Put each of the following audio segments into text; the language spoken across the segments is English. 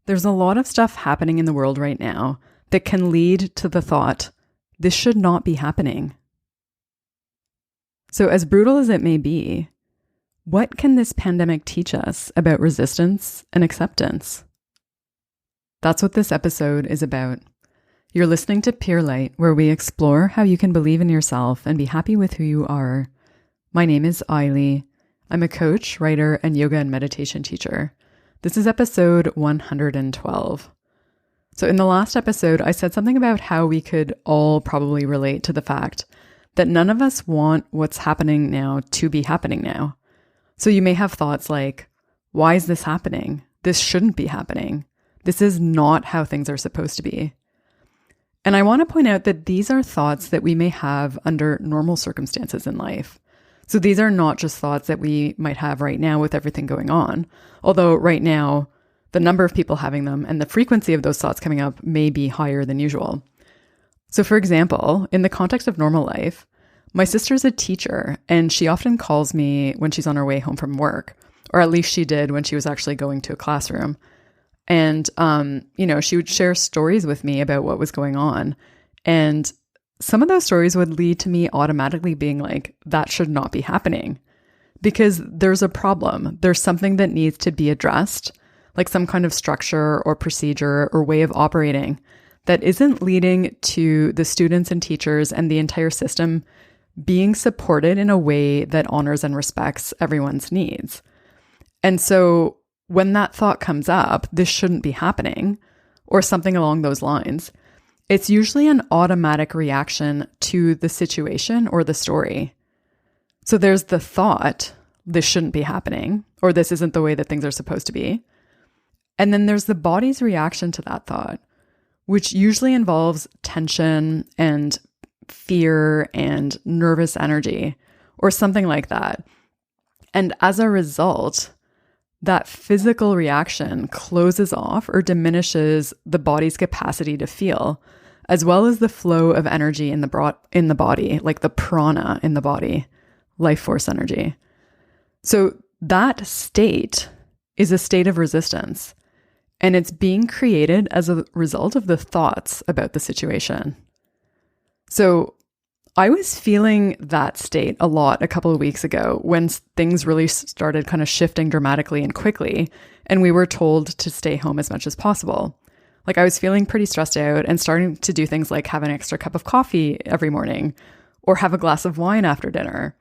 There's a lot of stuff happening in the world right now that can lead to the thought, this should not be happening. So as brutal as it may be, what can this pandemic teach us about resistance and acceptance? That's what this episode is about. You're listening to Pure Light, where we explore how you can believe in yourself and be happy with who you are. My name is Ailey. I'm a coach, writer, and yoga and meditation teacher. This is episode 112. So in the last episode, I said something about how we could all probably relate to the fact that none of us want what's happening now to be happening now. So you may have thoughts like, why is this happening? This shouldn't be happening. This is not how things are supposed to be. And I want to point out that these are thoughts that we may have under normal circumstances in life. So these are not just thoughts that we might have right now with everything going on. Although right now, the number of people having them and the frequency of those thoughts coming up may be higher than usual. So for example, in the context of normal life, my sister's a teacher and she often calls me when she's on her way home from work, or at least she did when she was actually going to a classroom. And, she would share stories with me about what was going on. And some of those stories would lead to me automatically being like, that should not be happening because there's a problem. There's something that needs to be addressed, like some kind of structure or procedure or way of operating that isn't leading to the students and teachers and the entire system being supported in a way that honors and respects everyone's needs. And so when that thought comes up, this shouldn't be happening, or something along those lines, it's usually an automatic reaction to the situation or the story. So there's the thought, this shouldn't be happening, or this isn't the way that things are supposed to be. And then there's the body's reaction to that thought, which usually involves tension and fear and nervous energy, or something like that. And as a result, that physical reaction closes off or diminishes the body's capacity to feel, as well as the flow of energy in the body, like the prana in the body, life force energy. So that state is a state of resistance, and it's being created as a result of the thoughts about the situation. So I was feeling that state a lot a couple of weeks ago when things really started kind of shifting dramatically and quickly, and we were told to stay home as much as possible. Like I was feeling pretty stressed out and starting to do things like have an extra cup of coffee every morning or have a glass of wine after dinner.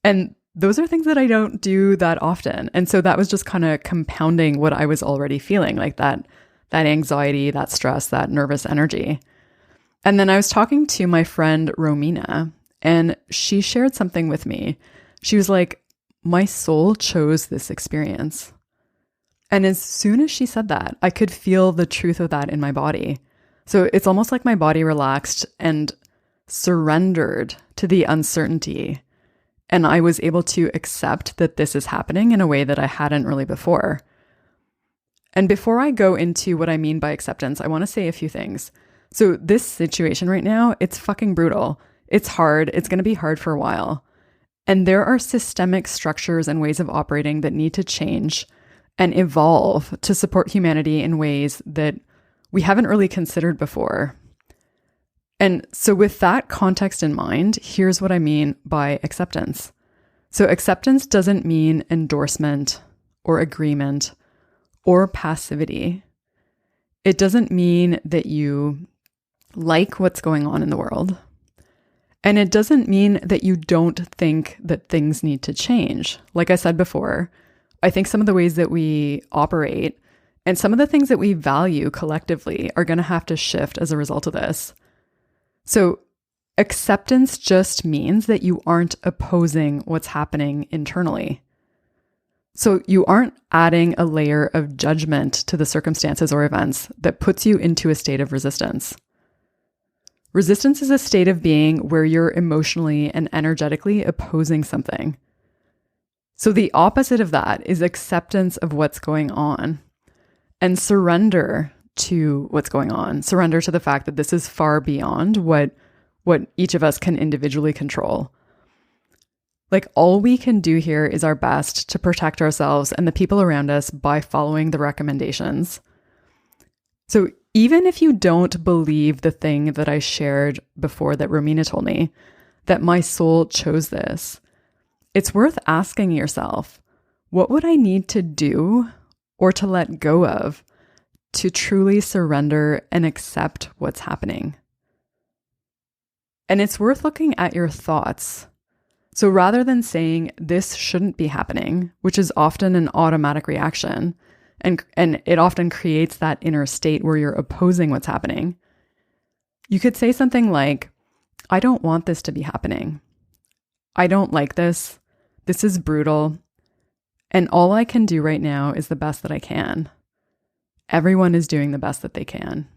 And those are things that I don't do that often. And so that was just kind of compounding what I was already feeling, like that anxiety, that stress, that nervous energy. And then I was talking to my friend Romina, and she shared something with me. She was like, my soul chose this experience. And as soon as she said that, I could feel the truth of that in my body. So it's almost like my body relaxed and surrendered to the uncertainty. And I was able to accept that this is happening in a way that I hadn't really before. And before I go into what I mean by acceptance, I want to say a few things. So this situation right now, it's fucking brutal. It's hard. It's going to be hard for a while. And there are systemic structures and ways of operating that need to change and evolve to support humanity in ways that we haven't really considered before. And so with that context in mind, here's what I mean by acceptance. So acceptance doesn't mean endorsement or agreement or passivity. It doesn't mean that you like what's going on in the world. And it doesn't mean that you don't think that things need to change. Like I said before, I think some of the ways that we operate and some of the things that we value collectively are going to have to shift as a result of this. So acceptance just means that you aren't opposing what's happening internally. So you aren't adding a layer of judgment to the circumstances or events that puts you into a state of resistance. Resistance is a state of being where you're emotionally and energetically opposing something. So the opposite of that is acceptance of what's going on and surrender to what's going on. Surrender to the fact that this is far beyond what each of us can individually control. Like all we can do here is our best to protect ourselves and the people around us by following the recommendations. So even if you don't believe the thing that I shared before that Romina told me, that my soul chose this, it's worth asking yourself, what would I need to do or to let go of to truly surrender and accept what's happening? And it's worth looking at your thoughts. So rather than saying this shouldn't be happening, which is often an automatic reaction, and it often creates that inner state where you're opposing what's happening, you could say something like, I don't want this to be happening. I don't like this. This is brutal. And all I can do right now is the best that I can. Everyone is doing the best that they can.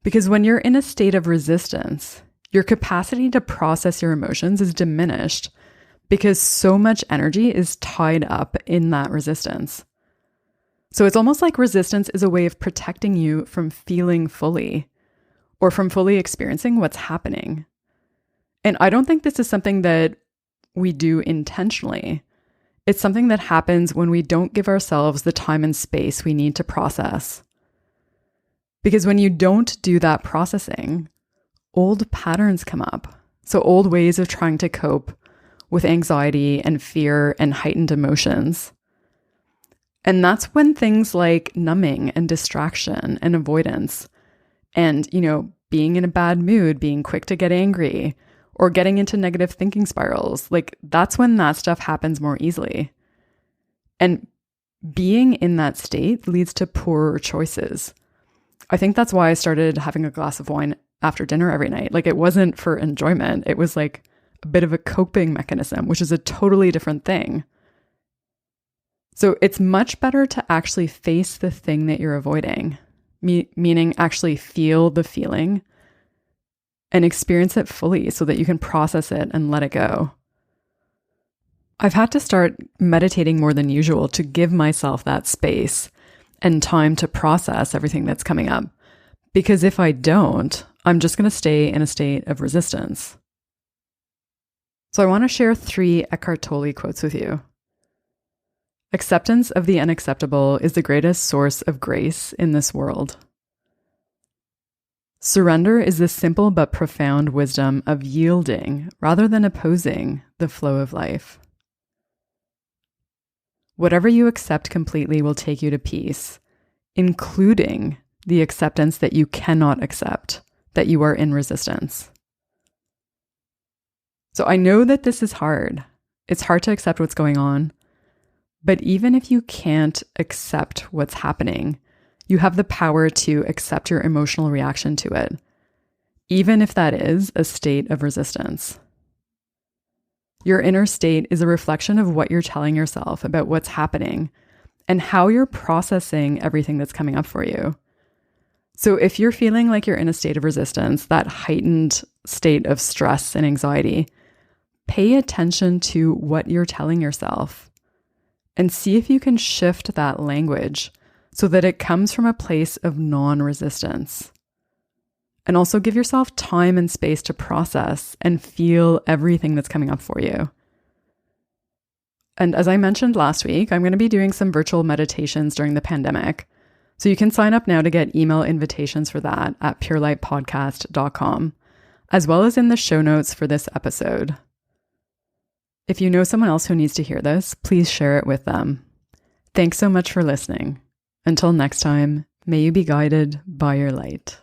Because when you're in a state of resistance, your capacity to process your emotions is diminished because so much energy is tied up in that resistance. So it's almost like resistance is a way of protecting you from feeling fully or from fully experiencing what's happening. And I don't think this is something that we do intentionally. It's something that happens when we don't give ourselves the time and space we need to process. Because when you don't do that processing, old patterns come up. So old ways of trying to cope with anxiety and fear and heightened emotions. And that's when things like numbing and distraction and avoidance and, being in a bad mood, being quick to get angry or getting into negative thinking spirals, that's when that stuff happens more easily. And being in that state leads to poorer choices. I think that's why I started having a glass of wine after dinner every night. It wasn't for enjoyment. It was like a bit of a coping mechanism, which is a totally different thing. So it's much better to actually face the thing that you're avoiding, meaning actually feel the feeling and experience it fully so that you can process it and let it go. I've had to start meditating more than usual to give myself that space and time to process everything that's coming up. Because if I don't, I'm just going to stay in a state of resistance. So I want to share 3 Eckhart Tolle quotes with you. Acceptance of the unacceptable is the greatest source of grace in this world. Surrender is the simple but profound wisdom of yielding rather than opposing the flow of life. Whatever you accept completely will take you to peace, including the acceptance that you cannot accept, that you are in resistance. So I know that this is hard. It's hard to accept what's going on. But even if you can't accept what's happening, you have the power to accept your emotional reaction to it, even if that is a state of resistance. Your inner state is a reflection of what you're telling yourself about what's happening and how you're processing everything that's coming up for you. So if you're feeling like you're in a state of resistance, that heightened state of stress and anxiety, pay attention to what you're telling yourself and see if you can shift that language so that it comes from a place of non-resistance. And also give yourself time and space to process and feel everything that's coming up for you. And as I mentioned last week, I'm going to be doing some virtual meditations during the pandemic. So you can sign up now to get email invitations for that at purelightpodcast.com, as well as in the show notes for this episode. If you know someone else who needs to hear this, please share it with them. Thanks so much for listening. Until next time, may you be guided by your light.